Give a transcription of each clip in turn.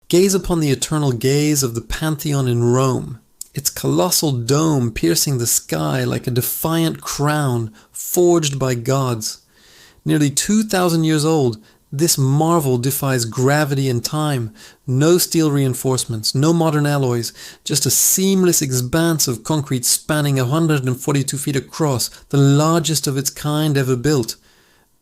Gaze upon the eternal gaze of the Pantheon in Rome, its colossal dome piercing the sky like a defiant crown forged by gods. Nearly 2,000 years old, this marvel defies gravity and time. No steel reinforcements, no modern alloys, just a seamless expanse of concrete spanning 142 feet across, the largest of its kind ever built.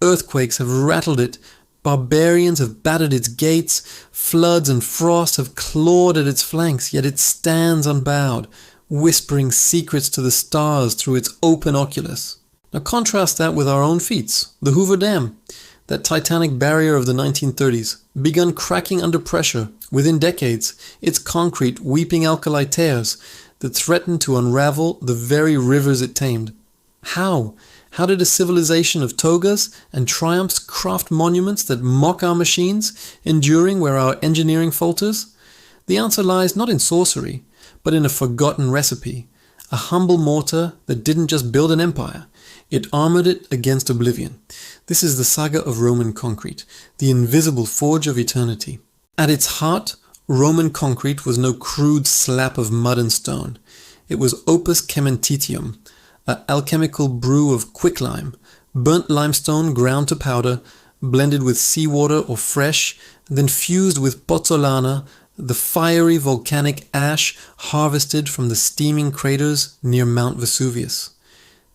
Earthquakes have rattled it, barbarians have battered its gates, floods and frost have clawed at its flanks, yet it stands unbowed, whispering secrets to the stars through its open oculus. Now contrast that with our own feats, the Hoover Dam, that titanic barrier of the 1930s, begun cracking under pressure within decades, its concrete weeping alkali tears that threatened to unravel the very rivers it tamed. How? How did a civilization of togas and triumphs craft monuments that mock our machines, enduring where our engineering falters? The answer lies not in sorcery, but in a forgotten recipe, a humble mortar that didn't just build an empire, it armored it against oblivion. This is the saga of Roman concrete, the invisible forge of eternity. At its heart, Roman concrete was no crude slab of mud and stone. It was opus cementitium, an alchemical brew of quicklime, burnt limestone ground to powder, blended with seawater or fresh, then fused with pozzolana, the fiery volcanic ash harvested from the steaming craters near Mount Vesuvius.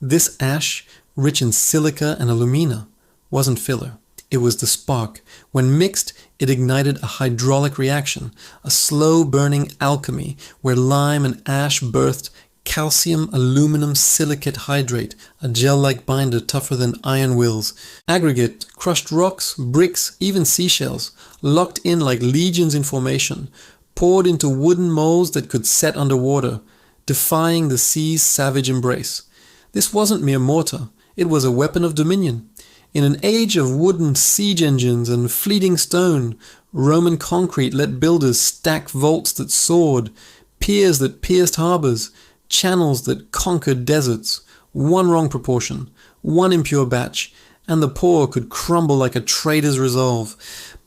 This ash, rich in silica and alumina, wasn't filler. It was the spark. When mixed, it ignited a hydraulic reaction, a slow-burning alchemy where lime and ash birthed calcium aluminum silicate hydrate, a gel-like binder tougher than iron wills. Aggregate, crushed rocks, bricks, even seashells, locked in like legions in formation, poured into wooden molds that could set underwater, defying the sea's savage embrace. This wasn't mere mortar, it was a weapon of dominion. In an age of wooden siege engines and fleeting stone, Roman concrete let builders stack vaults that soared, piers that pierced harbors, channels that conquered deserts. One wrong proportion, one impure batch, and the poor could crumble like a trader's resolve.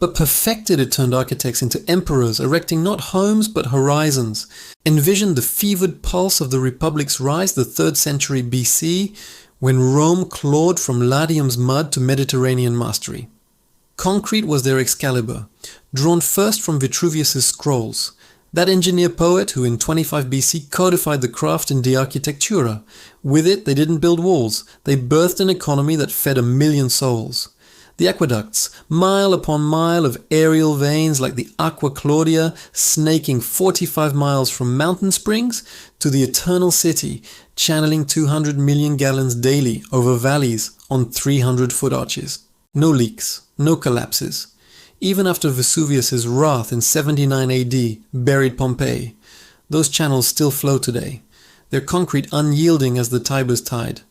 But perfected, it turned architects into emperors, erecting not homes but horizons. Envision the fevered pulse of the Republic's rise, the 3rd century BC, when Rome clawed from Latium's mud to Mediterranean mastery. Concrete was their Excalibur, drawn first from Vitruvius's scrolls, that engineer-poet who in 25 BC codified the craft in De Architectura. With it, they didn't build walls, they birthed an economy that fed 1 million souls. The aqueducts, mile upon mile of aerial veins like the Aqua Claudia, snaking 45 miles from mountain springs to the eternal city, channeling 200 million gallons daily over valleys on 300-foot arches. No leaks, no collapses. Even after Vesuvius's wrath in 79 AD buried Pompeii, those channels still flow today, their concrete unyielding as the Tiber's tide.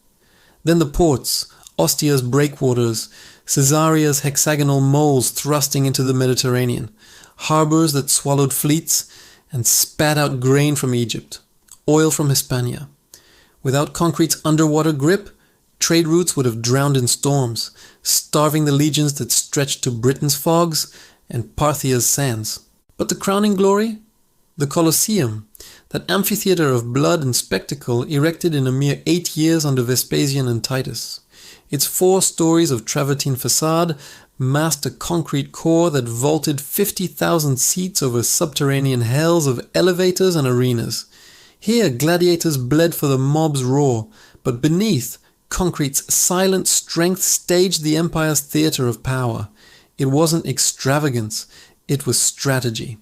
Then the ports, Ostia's breakwaters, Caesarea's hexagonal moles thrusting into the Mediterranean, harbors that swallowed fleets and spat out grain from Egypt, oil from Hispania. Without concrete's underwater grip, trade routes would have drowned in storms, starving the legions that stretched to Britain's fogs and Parthia's sands. But the crowning glory? The Colosseum, that amphitheater of blood and spectacle erected in a mere 8 years under Vespasian and Titus. Its 4 stories of travertine facade masked a concrete core that vaulted 50,000 seats over subterranean hells of elevators and arenas. Here gladiators bled for the mob's roar, but beneath, concrete's silent strength staged the empire's theater of power. It wasn't extravagance, it was strategy.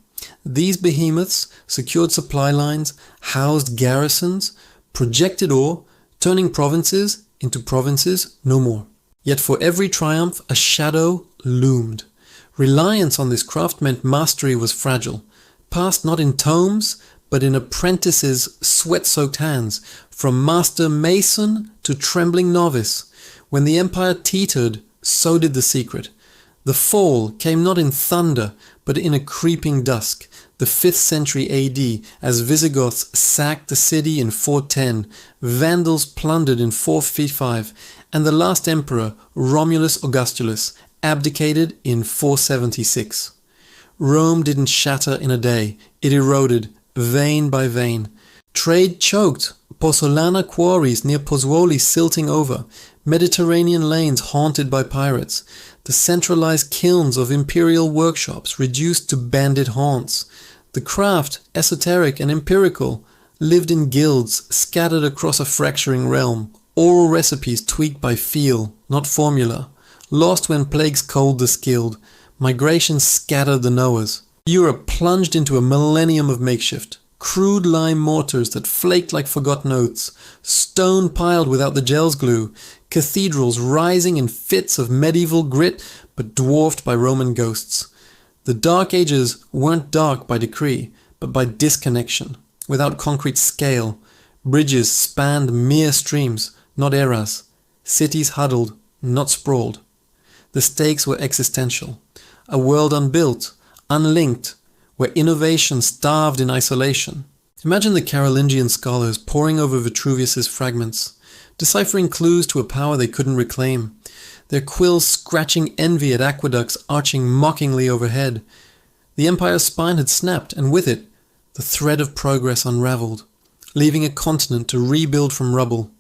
These behemoths secured supply lines, housed garrisons, projected ore, turning provinces into provinces no more. Yet for every triumph, a shadow loomed. Reliance on this craft meant mastery was fragile, passed not in tomes, but in apprentices' sweat-soaked hands, from master mason to trembling novice. When the empire teetered, so did the secret. The fall came not in thunder, but in a creeping dusk, the 5th century AD, as Visigoths sacked the city in 410, Vandals plundered in 455, and the last emperor, Romulus Augustulus, abdicated in 476. Rome didn't shatter in a day. It eroded, vein by vein. Trade choked, Pozzolana quarries near Pozzuoli silting over, Mediterranean lanes haunted by pirates, the centralized kilns of imperial workshops reduced to bandit haunts. The craft, esoteric and empirical, lived in guilds scattered across a fracturing realm, oral recipes tweaked by feel, not formula, lost when plagues cold the skilled, migration scattered the knowers. Europe plunged into a millennium of makeshift. Crude lime mortars that flaked like forgotten oaths, stone piled without the gel's glue, cathedrals rising in fits of medieval grit but dwarfed by Roman ghosts. The Dark Ages weren't dark by decree, but by disconnection. Without concrete scale, bridges spanned mere streams, not eras. Cities huddled, not sprawled. The stakes were existential. A world unbuilt, unlinked, where innovation starved in isolation. Imagine the Carolingian scholars poring over Vitruvius's fragments, deciphering clues to a power they couldn't reclaim, their quills scratching envy at aqueducts arching mockingly overhead. The empire's spine had snapped, and with it, the thread of progress unraveled, leaving a continent to rebuild from rubble.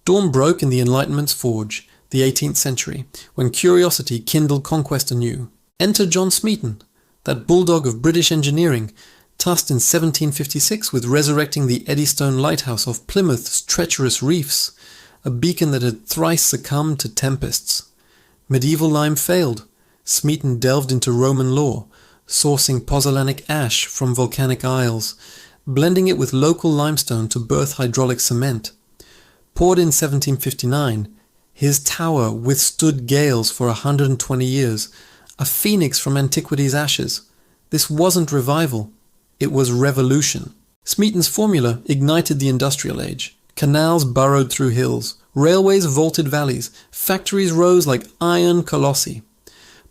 Dawn broke in the Enlightenment's forge, the 18th century, when curiosity kindled conquest anew. Enter John Smeaton, that bulldog of British engineering, tasked in 1756 with resurrecting the Eddystone lighthouse off Plymouth's treacherous reefs, a beacon that had thrice succumbed to tempests. Medieval lime failed. Smeaton delved into Roman lore, sourcing pozzolanic ash from volcanic isles, blending it with local limestone to birth hydraulic cement. Poured in 1759, his tower withstood gales for 120 years, a phoenix from antiquity's ashes. This wasn't revival, it was revolution. Smeaton's formula ignited the industrial age. Canals burrowed through hills, railways vaulted valleys, factories rose like iron colossi.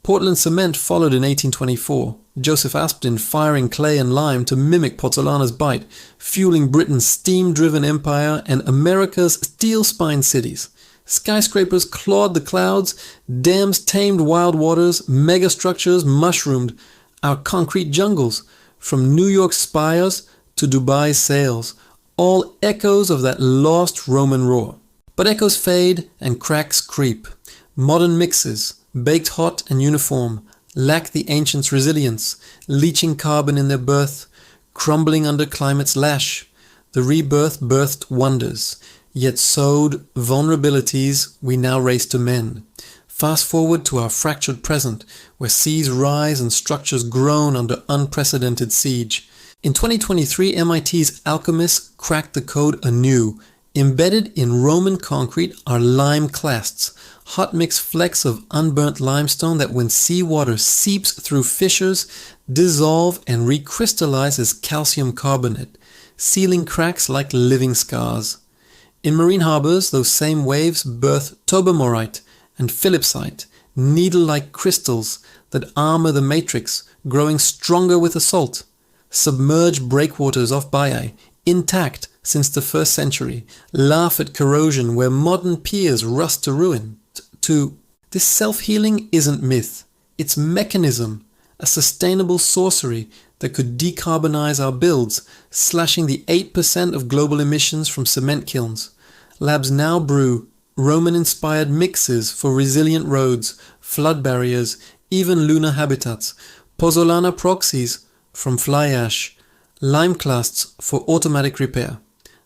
Portland cement followed in 1824, Joseph Aspdin firing clay and lime to mimic Pozzolana's bite, fueling Britain's steam-driven empire and America's steel-spined cities. Skyscrapers clawed the clouds, dams tamed wild waters, megastructures mushroomed our concrete jungles, from New York's spires to Dubai's sails, all echoes of that lost Roman roar. But echoes fade and cracks creep. Modern mixes, baked hot and uniform, lack the ancients' resilience, leaching carbon in their birth, crumbling under climate's lash. The rebirth birthed wonders, yet sowed vulnerabilities we now race to mend. Fast forward to our fractured present, where seas rise and structures groan under unprecedented siege. In 2023, MIT's alchemists cracked the code anew. Embedded in Roman concrete are lime clasts, hot mix flecks of unburnt limestone that when seawater seeps through fissures, dissolve and recrystallize as calcium carbonate, sealing cracks like living scars. In marine harbors, those same waves birth tobamorite and phillipsite, needle-like crystals that armor the matrix, growing stronger with assault. Submerged breakwaters off Baiae, intact since the 1st century, laugh at corrosion where modern piers rust to ruin. This self-healing isn't myth, it's mechanism, a sustainable sorcery that could decarbonize our builds, slashing the 8% of global emissions from cement kilns. Labs now brew Roman-inspired mixes for resilient roads, flood barriers, even lunar habitats, pozzolana proxies from fly ash, lime clasts for automatic repair.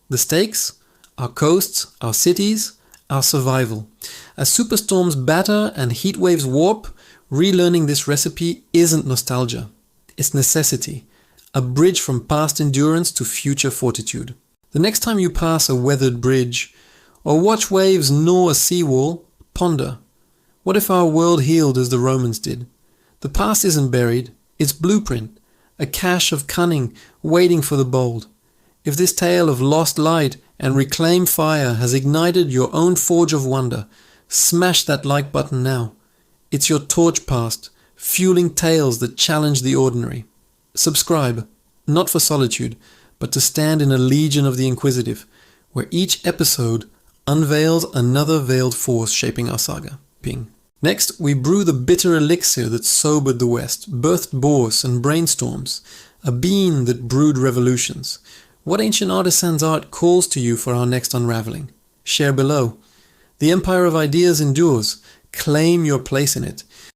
The stakes? Our coasts, our cities, our survival. As superstorms batter and heat waves warp, relearning this recipe isn't nostalgia. It's necessity, a bridge from past endurance to future fortitude. The next time you pass a weathered bridge, or watch waves gnaw a seawall, ponder. What if our world healed as the Romans did? The past isn't buried, it's blueprint, a cache of cunning waiting for the bold. If this tale of lost light and reclaimed fire has ignited your own forge of wonder, smash that like button now. It's your torch past, fueling tales that challenge the ordinary. Subscribe, not for solitude, but to stand in a legion of the inquisitive, where each episode unveils another veiled force shaping our saga. Ping. Next, we brew the bitter elixir that sobered the West, birthed bourse and brainstorms, a bean that brewed revolutions. What ancient artisan's art calls to you for our next unraveling? Share below. The empire of ideas endures. Claim your place in it.